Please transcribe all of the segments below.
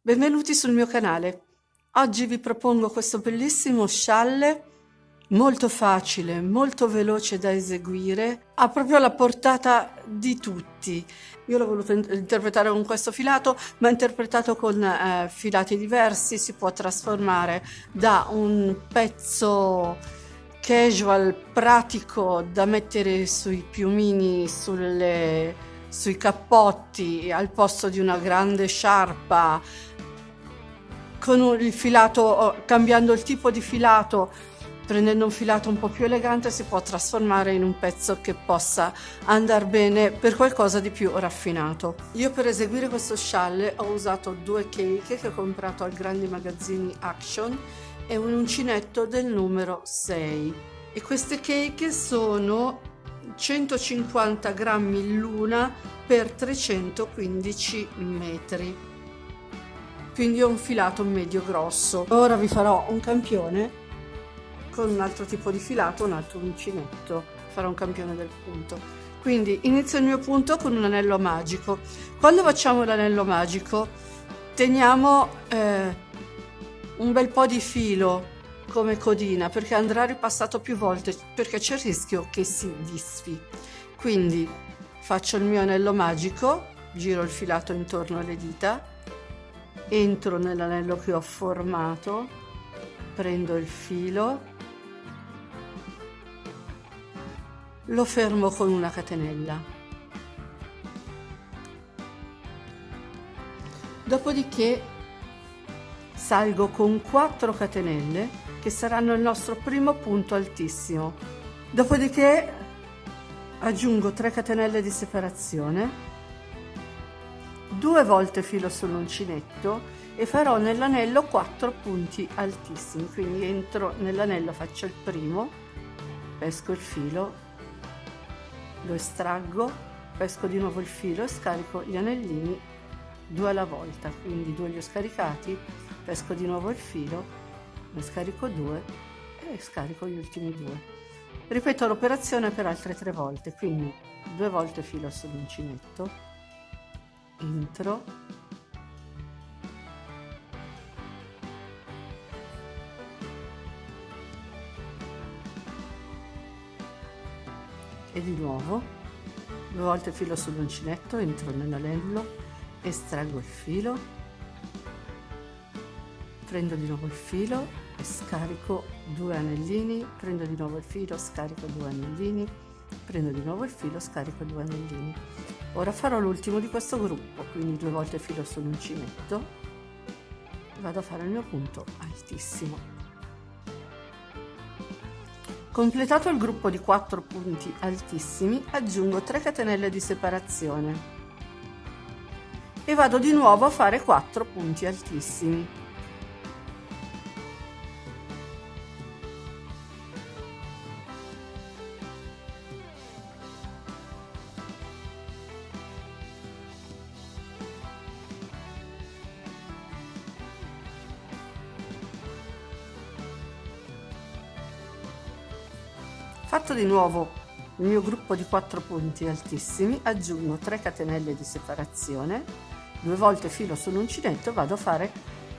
Benvenuti sul mio canale. Oggi vi propongo questo bellissimo scialle, molto facile, molto veloce da eseguire, ha proprio la portata di tutti. Io l'ho voluto interpretare con questo filato, ma interpretato con filati diversi si può trasformare da un pezzo casual, pratico da mettere sui piumini, sui cappotti, al posto di una grande sciarpa, con il filato, cambiando il tipo di filato, prendendo un filato un po' più elegante, si può trasformare in un pezzo che possa andare bene per qualcosa di più raffinato. Io per eseguire questo scialle ho usato due cake che ho comprato al Grandi Magazzini Action e un uncinetto del numero 6. E queste cake sono 150 grammi l'una per 315 metri. Quindi ho un filato medio grosso. Ora vi farò un campione con un altro tipo di filato, un altro uncinetto. Farò un campione del punto. Quindi inizio il mio punto con un anello magico. Quando facciamo l'anello magico teniamo un bel po' di filo come codina, perché andrà ripassato più volte, perché c'è il rischio che si disfi. Quindi faccio il mio anello magico, giro il filato intorno alle dita, entro nell'anello che ho formato, prendo il filo, lo fermo con una catenella. Dopodiché salgo con 4 catenelle che saranno il nostro primo punto altissimo. Dopodiché aggiungo 3 catenelle di separazione, 2 volte filo sull'uncinetto e farò nell'anello 4 punti altissimi. Quindi entro nell'anello, faccio il primo, pesco il filo, lo estraggo, pesco di nuovo il filo e scarico gli anellini 2 alla volta. Quindi 2 li ho scaricati, pesco di nuovo il filo, ne scarico 2 e scarico gli ultimi 2. Ripeto l'operazione per altre 3 volte, quindi 2 volte filo sull'uncinetto, entro, e di nuovo 2 volte filo sull'uncinetto, entro nell'anello, estraggo il filo, prendo di nuovo il filo e scarico 2 anellini, prendo di nuovo il filo, scarico 2 anellini, prendo di nuovo il filo, scarico 2 anellini. Ora farò l'ultimo di questo gruppo, quindi 2 volte filo sull'uncinetto e vado a fare il mio punto altissimo. Completato il gruppo di 4 punti altissimi, aggiungo 3 catenelle di separazione e vado di nuovo a fare 4 punti altissimi. Fatto di nuovo il mio gruppo di 4 punti altissimi, aggiungo 3 catenelle di separazione, 2 volte filo sull'uncinetto e vado a fare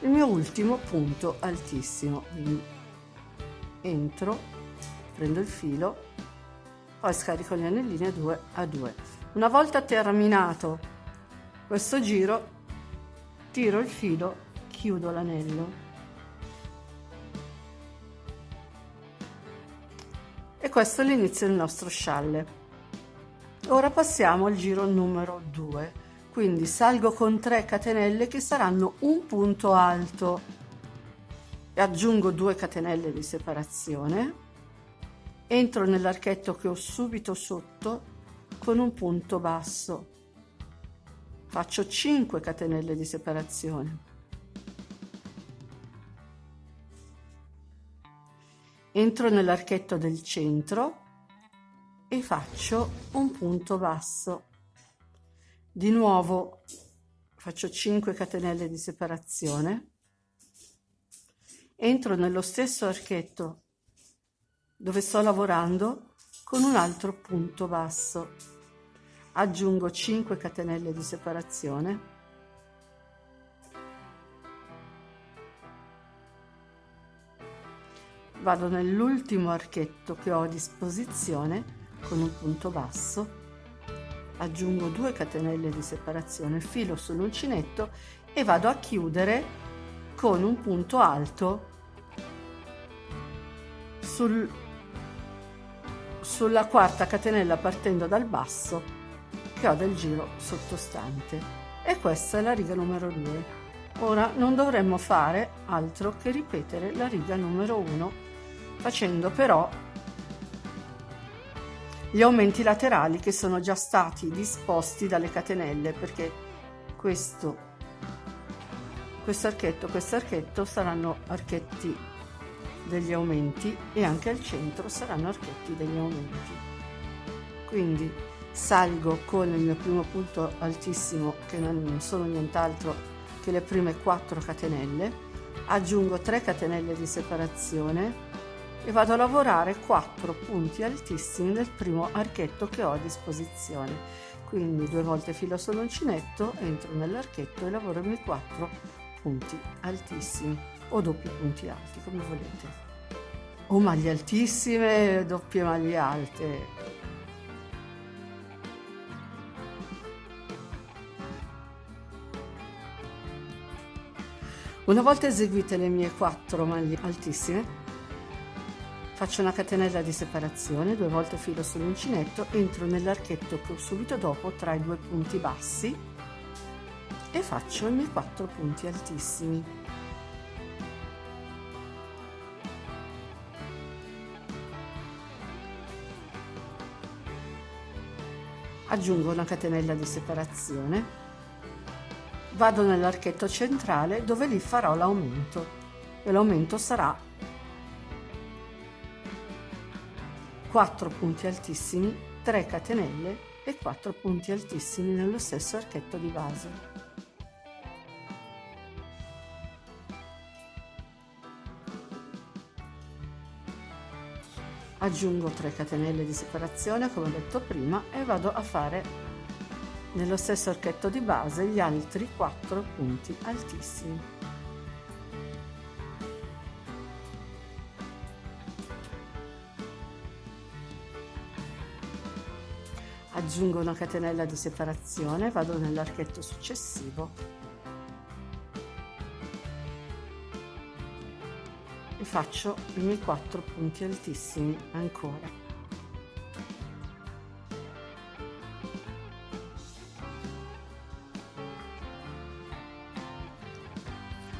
il mio ultimo punto altissimo. Quindi entro, prendo il filo, poi scarico gli anellini a 2 a 2. Una volta terminato questo giro, tiro il filo, chiudo l'anello. E questo è l'inizio del nostro scialle. Ora passiamo al giro numero 2, quindi salgo con 3 catenelle che saranno un punto alto e aggiungo 2 catenelle di separazione, entro nell'archetto che ho subito sotto con un punto basso, faccio 5 catenelle di separazione, entro nell'archetto del centro e faccio un punto basso. Di nuovo faccio 5 catenelle di separazione, entro nello stesso archetto dove sto lavorando con un altro punto basso, aggiungo 5 catenelle di separazione, vado nell'ultimo archetto che ho a disposizione con un punto basso, aggiungo 2 catenelle di separazione, filo sull'uncinetto e vado a chiudere con un punto alto sulla quarta catenella partendo dal basso che ho del giro sottostante, e questa è la riga numero 2. Ora non dovremmo fare altro che ripetere la riga numero 1, facendo però gli aumenti laterali che sono già stati disposti dalle catenelle, perché questo archetto saranno archetti degli aumenti e anche al centro saranno archetti degli aumenti. Quindi salgo con il mio primo punto altissimo, che non sono nient'altro che le prime 4 catenelle, aggiungo 3 catenelle di separazione e vado a lavorare 4 punti altissimi nel primo archetto che ho a disposizione. Quindi 2 volte filo sull'uncinetto, entro nell'archetto e lavoro i miei 4 punti altissimi o doppi punti alti, come volete, o maglie altissime, doppie maglie alte. Una volta eseguite le mie 4 maglie altissime, faccio una catenella di separazione, 2 volte filo sull'uncinetto, entro nell'archetto che ho subito dopo tra i 2 punti bassi e faccio i miei 4 punti altissimi. Aggiungo una catenella di separazione, vado nell'archetto centrale dove lì farò l'aumento, e l'aumento sarà 4 punti altissimi, 3 catenelle e 4 punti altissimi nello stesso archetto di base. Aggiungo 3 catenelle di separazione come ho detto prima e vado a fare nello stesso archetto di base gli altri 4 punti altissimi. Aggiungo una catenella di separazione, vado nell'archetto successivo e faccio i miei 4 punti altissimi ancora.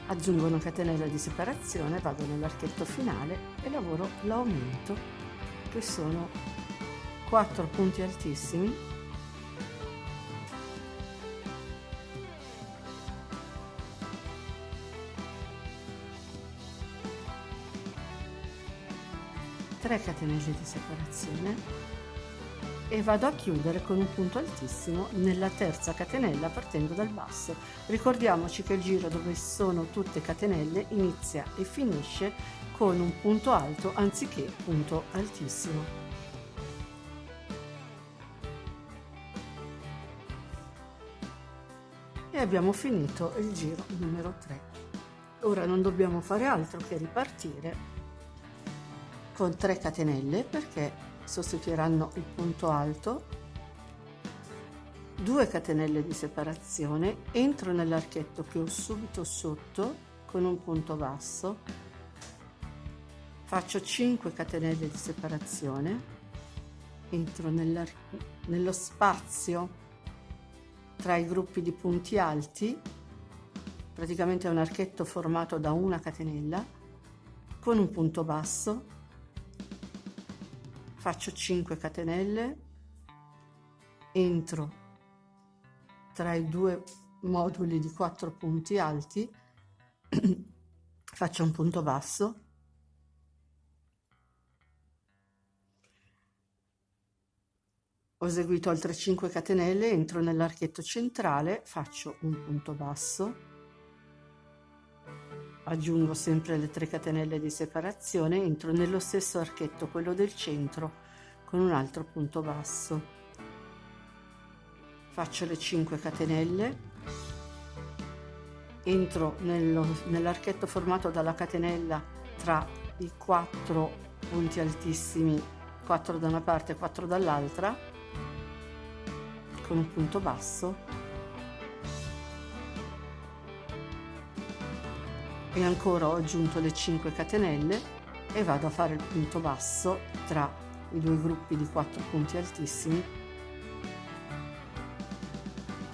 Aggiungo una catenella di separazione, vado nell'archetto finale e lavoro l'aumento, che sono 4 punti altissimi, tre catenelle di separazione e vado a chiudere con un punto altissimo nella terza catenella partendo dal basso. Ricordiamoci che il giro dove sono tutte catenelle inizia e finisce con un punto alto anziché punto altissimo. E abbiamo finito il giro numero 3. Ora non dobbiamo fare altro che ripartire con 3 catenelle perché sostituiranno il punto alto, 2 catenelle di separazione, entro nell'archetto che ho subito sotto con un punto basso, faccio 5 catenelle di separazione, entro nello spazio tra i gruppi di punti alti, praticamente è un archetto formato da una catenella, con un punto basso, faccio 5 catenelle, entro tra i 2 moduli di 4 punti alti, faccio un punto basso, ho eseguito altre 5 catenelle, entro nell'archetto centrale, faccio un punto basso, aggiungo sempre le 3 catenelle di separazione, entro nello stesso archetto, quello del centro, con un altro punto basso, faccio le 5 catenelle, entro nell'archetto formato dalla catenella tra i 4 punti altissimi, 4 da una parte e 4 dall'altra, con un punto basso, e ancora ho aggiunto le 5 catenelle e vado a fare il punto basso tra i due gruppi di 4 punti altissimi,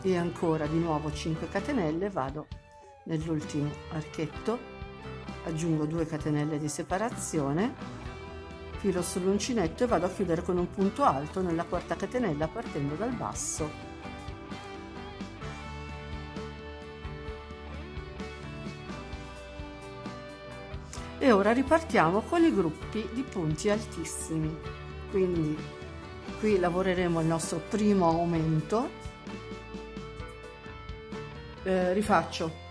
e ancora di nuovo 5 catenelle, vado nell'ultimo archetto, aggiungo 2 catenelle di separazione, filo sull'uncinetto e vado a chiudere con un punto alto nella quarta catenella partendo dal basso. E ora ripartiamo con i gruppi di punti altissimi. Quindi qui lavoreremo il nostro primo aumento. Rifaccio.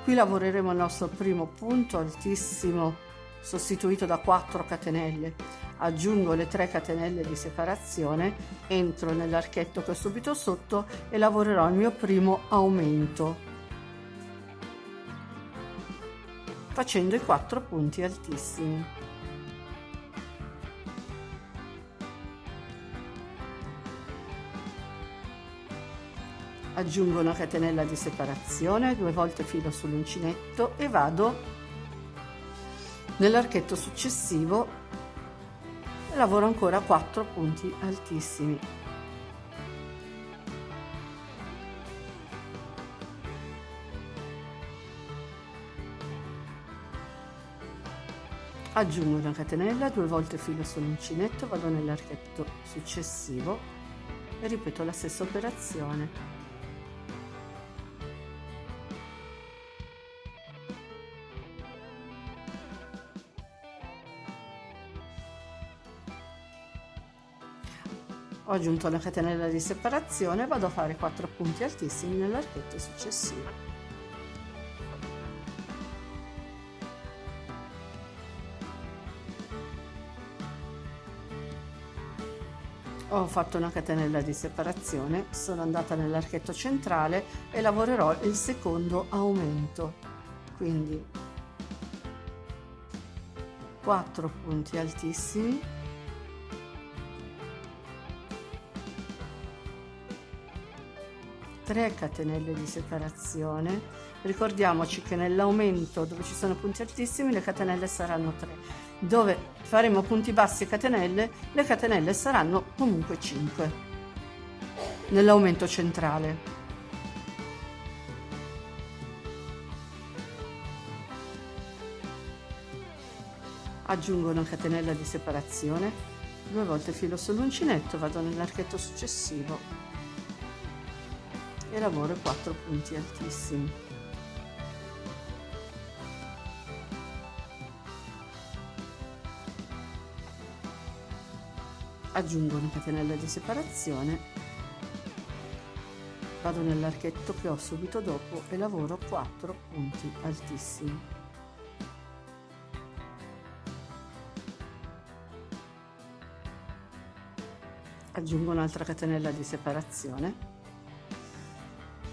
Qui lavoreremo il nostro primo punto altissimo sostituito da 4 catenelle. Aggiungo le 3 catenelle di separazione, entro nell'archetto che ho subito sotto e lavorerò il mio primo aumento, facendo i 4 punti altissimi. Aggiungo una catenella di separazione, 2 volte filo sull'uncinetto e vado nell'archetto successivo e lavoro ancora 4 punti altissimi. Aggiungo una catenella, 2 volte filo sull'uncinetto, vado nell'archetto successivo e ripeto la stessa operazione. Ho aggiunto una catenella di separazione e vado a fare 4 punti altissimi nell'archetto successivo. Ho fatto una catenella di separazione, sono andata nell'archetto centrale e lavorerò il secondo aumento, quindi 4 punti altissimi, tre catenelle di separazione. Ricordiamoci che nell'aumento dove ci sono punti altissimi le catenelle saranno 3. Dove faremo punti bassi e catenelle, le catenelle saranno comunque 5 nell'aumento centrale. Aggiungo una catenella di separazione, 2 volte filo sull'uncinetto, vado nell'archetto successivo e lavoro 4 punti altissimi. Aggiungo una catenella di separazione, vado nell'archetto che ho subito dopo e lavoro 4 punti altissimi. Aggiungo un'altra catenella di separazione,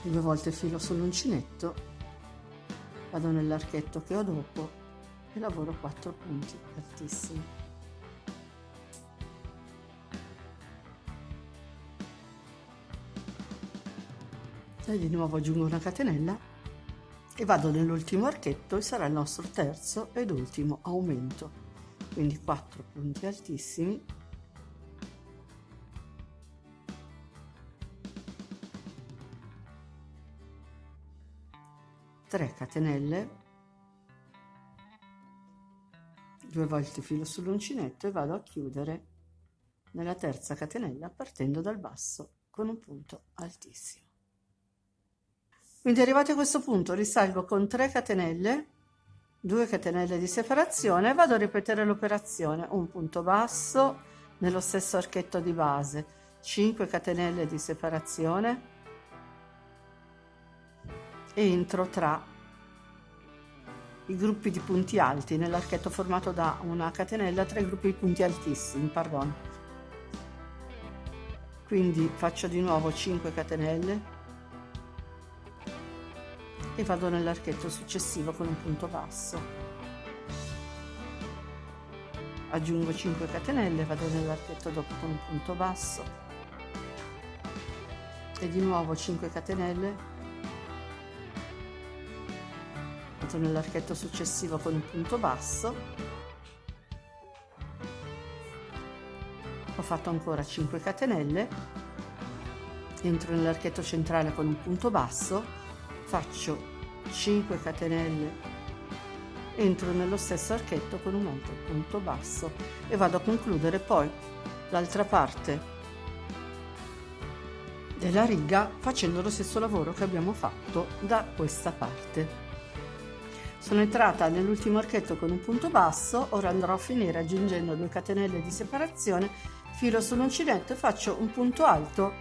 2 volte filo sull'uncinetto, vado nell'archetto che ho dopo e lavoro 4 punti altissimi. E di nuovo aggiungo una catenella e vado nell'ultimo archetto e sarà il nostro terzo ed ultimo aumento, quindi 4 punti altissimi, tre catenelle, 2 volte filo sull'uncinetto e vado a chiudere nella terza catenella partendo dal basso con un punto altissimo. Quindi arrivati a questo punto risalgo con 3 catenelle, 2 catenelle di separazione e vado a ripetere l'operazione, un punto basso nello stesso archetto di base, 5 catenelle di separazione, entro tra i gruppi di punti alti nell'archetto formato da una catenella, 3 gruppi di punti altissimi, quindi faccio di nuovo 5 catenelle e vado nell'archetto successivo con un punto basso. aggiungo 5 catenelle, vado nell'archetto dopo con un punto basso e di nuovo 5 catenelle, vado nell'archetto successivo con un punto basso, ho fatto ancora 5 catenelle, entro nell'archetto centrale con un punto basso, faccio 5 catenelle, entro nello stesso archetto con un altro punto basso e vado a concludere poi l'altra parte della riga facendo lo stesso lavoro che abbiamo fatto da questa parte. Sono entrata nell'ultimo archetto con un punto basso, ora andrò a finire aggiungendo 2 catenelle di separazione, filo sull'uncinetto e faccio un punto alto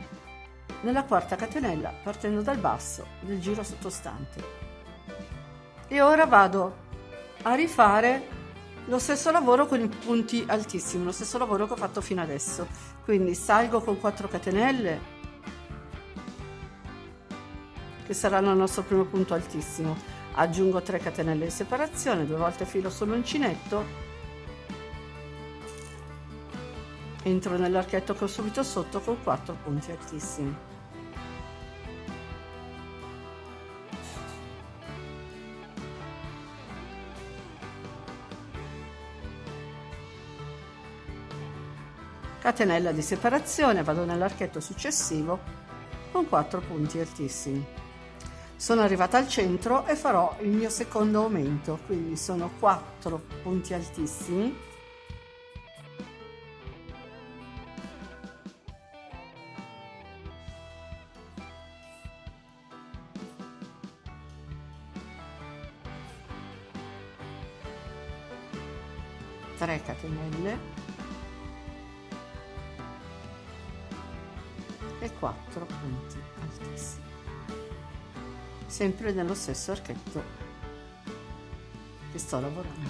nella quarta catenella partendo dal basso del giro sottostante. E ora vado a rifare lo stesso lavoro con i punti altissimi, lo stesso lavoro che ho fatto fino adesso. Quindi salgo con 4 catenelle, che saranno il nostro primo punto altissimo, aggiungo 3 catenelle di separazione, 2 volte filo sull'uncinetto, entro nell'archetto che ho subito sotto con 4 punti altissimi. Catenella di separazione, vado nell'archetto successivo con 4 punti altissimi. Sono arrivata al centro e farò il mio secondo aumento, quindi sono 4 punti altissimi, tre catenelle e 4 punti altissimi, sempre nello stesso archetto che sto lavorando.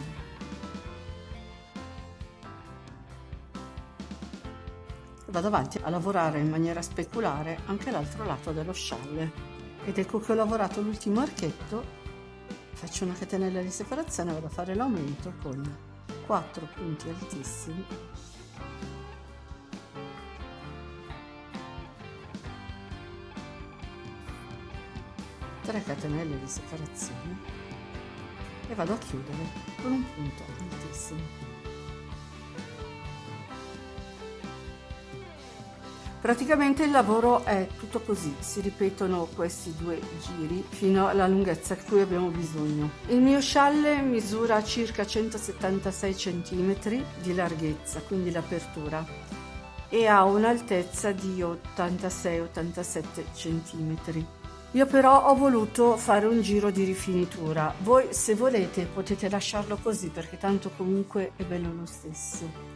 Vado avanti a lavorare in maniera speculare anche l'altro lato dello scialle ed ecco che ho lavorato l'ultimo archetto, faccio una catenella di separazione, vado a fare l'aumento con 4 punti altissimi, tre catenelle di separazione e vado a chiudere con un punto altissimo. Praticamente il lavoro è tutto così, si ripetono questi 2 giri fino alla lunghezza di cui abbiamo bisogno. Il mio scialle misura circa 176 cm di larghezza, quindi l'apertura, e ha un'altezza di 86-87 cm. Io però ho voluto fare un giro di rifinitura. Voi, se volete, potete lasciarlo così perché tanto comunque è bello lo stesso.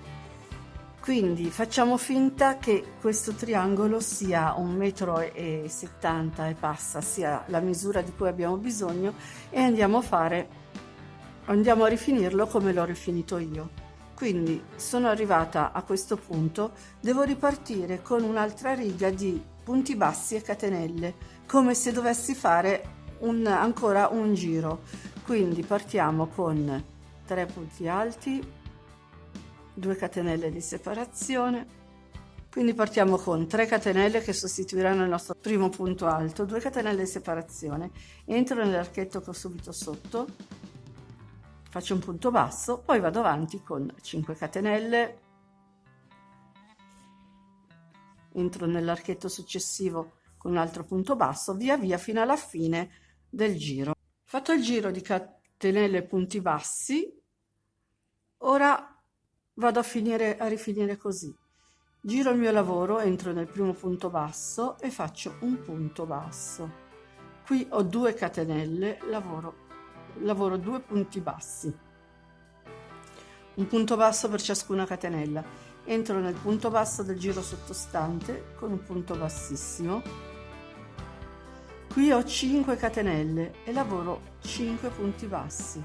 Quindi facciamo finta che questo triangolo sia 1,70 m e passa, sia la misura di cui abbiamo bisogno, e andiamo a rifinirlo come l'ho rifinito io. Quindi sono arrivata a questo punto, devo ripartire con un'altra riga di punti bassi e catenelle, come se dovessi fare ancora un giro. Quindi partiamo con 3 punti alti, 2 catenelle di separazione, quindi partiamo con 3 catenelle che sostituiranno il nostro primo punto alto, 2 catenelle di separazione, entro nell'archetto che ho subito sotto, faccio un punto basso, poi vado avanti con 5 catenelle, entro nell'archetto successivo con un altro punto basso, via via fino alla fine del giro. Fatto il giro di catenelle e punti bassi, ora vado a rifinire così. Giro il mio lavoro, entro nel primo punto basso e faccio un punto basso. Qui ho 2 catenelle, lavoro 2 punti bassi. Un punto basso per ciascuna catenella. Entro nel punto basso del giro sottostante con un punto bassissimo. Qui ho 5 catenelle e lavoro 5 punti bassi.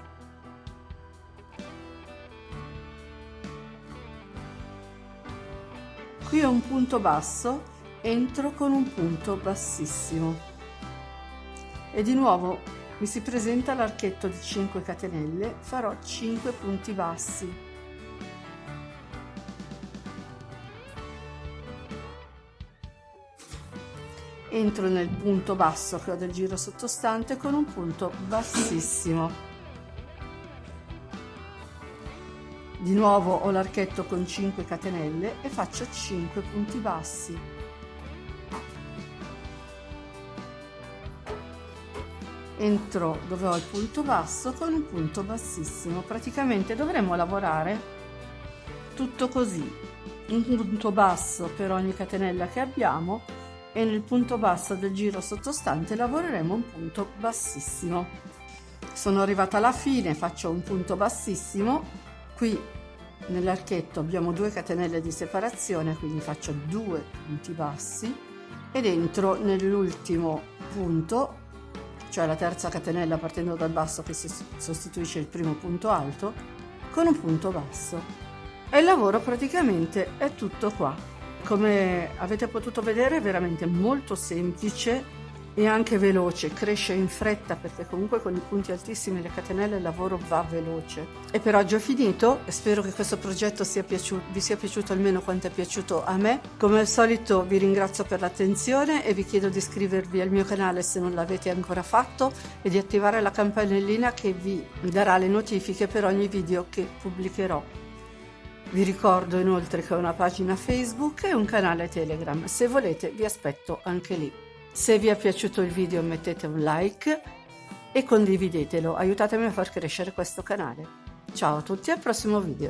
Qui ho un punto basso, entro con un punto bassissimo e di nuovo mi si presenta l'archetto di 5 catenelle, farò 5 punti bassi, entro nel punto basso che ho del giro sottostante con un punto bassissimo. Di nuovo ho l'archetto con 5 catenelle e faccio 5 punti bassi. Entro dove ho il punto basso con un punto bassissimo. Praticamente dovremmo lavorare tutto così, un punto basso per ogni catenella che abbiamo e nel punto basso del giro sottostante lavoreremo un punto bassissimo. Sono arrivata alla fine, faccio un punto bassissimo. Qui nell'archetto abbiamo 2 catenelle di separazione, quindi faccio 2 punti bassi ed entro nell'ultimo punto, cioè la terza catenella partendo dal basso che si sostituisce il primo punto alto, con un punto basso. E il lavoro praticamente è tutto qua. Come avete potuto vedere è veramente molto semplice e anche veloce, cresce in fretta perché comunque con i punti altissimi e le catenelle il lavoro va veloce. E per oggi ho finito e spero che questo progetto vi sia piaciuto almeno quanto è piaciuto a me. Come al solito vi ringrazio per l'attenzione e vi chiedo di iscrivervi al mio canale se non l'avete ancora fatto e di attivare la campanellina che vi darà le notifiche per ogni video che pubblicherò. Vi ricordo inoltre che ho una pagina Facebook e un canale Telegram, se volete vi aspetto anche lì. Se vi è piaciuto il video mettete un like e condividetelo, aiutatemi a far crescere questo canale. Ciao a tutti, al prossimo video.